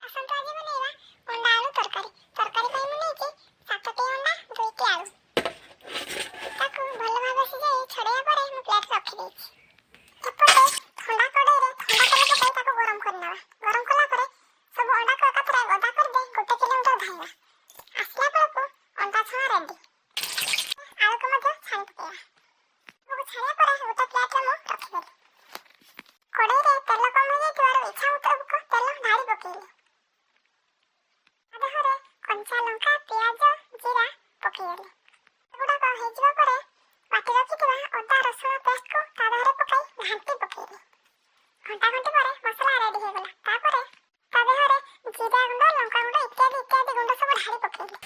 ଆସନ୍ତୁ ଆଜି ବନେଇବା ଅଣ୍ଡା ଆଳୁ ତରକାରୀ। ତରକାରୀ ପାଇଁ ମୁଁ ନେଇଛି 7ଟି ଅଣ୍ଡା 2ଟି ଆଳୁ। ତାକୁ ଭଲ ଭାବେ ସିଝାଇ ଛଡ଼େଇବା ପରେ ମୁଁ ପ୍ଲେଟ୍ରେ ରଖିଦେଇଛି। ଏପଟେ ଥଣ୍ଡା କଡ଼େଇରେ ଥଣ୍ଡା ତେଲ ପକାଇ ତାକୁ ଗରମ କରିନେବା। ଗରମ କଲା ପରେ ସବୁ ଅଣ୍ଡାକୁ ଏକାଥରେ ଗଦା କରିଦେଇ 1 କିଲୋମିଟର ଧାଇଁବା। ଆସିଲା ବେଳକୁ ଅଣ୍ଡା ଛଣା ରେଡି। ଆଳୁକୁ ମଧ୍ୟ ଛାଣି ପକାଇବା। ଆଳୁକୁ ଛାଣିବା ପରେ ଗୋଟେ ପ୍ଲେଟ୍ରେ ମୁଁ ରଖିଦେଲି। କଡ଼େଇରେ ତେଲ କମ୍ ହୋଇଯାଇଥିବାରୁ ଇଚ୍ଛା ମୁତାବକ ତେଲ ଢାଳି ପକାଇଲି। ତା ଦେହରେ କଞ୍ଚା ଲଙ୍କା, ପିଆଜ, ଜିରା ପକାଇଦେଲି। ଏଗୁଡ଼ାକ ହେଇଯିବା ପରେ ବାଟି ରଖିଥିବା ଅଦା ରସୁଣ ପେଷ୍ଟକୁ ତା ଦେହରେ ପକାଇ ଘାଣ୍ଟି ପକାଇଲି। ଘଣ୍ଟା ଘଣ୍ଟି ପରେ ମସଲା ରେଡି ହୋଇଗଲା। ତାପରେ ତା ଦେହରେ ଜିରା ଗୁଣ୍ଡ, ଲଙ୍କା ଗୁଣ୍ଡ ଇତ୍ୟାଦି ଗୁଣ୍ଡ ସବୁ ଢାଳି ପକାଇଲି।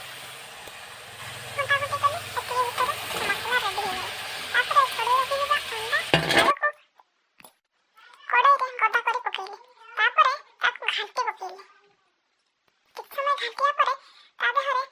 ଘଣ୍ଟା ଘଣ୍ଟି କଲି। ସେତିକି ଭିତରେ ମସଲା ରେଡି ହୋଇଗଲା। ତାପରେ ଛଡ଼େଇ ରଖିଥିବା ଅଣ୍ଡା ଆଳୁକୁ କଡ଼େଇରେ ଗଦା କରି ପକାଇଲି। ତାପରେ ତାକୁ ଘାଣ୍ଟି ପକାଇଲି। କିଛି ସମୟ ଘାଣ୍ଟିବା ପରେ ତା ଦେହରେ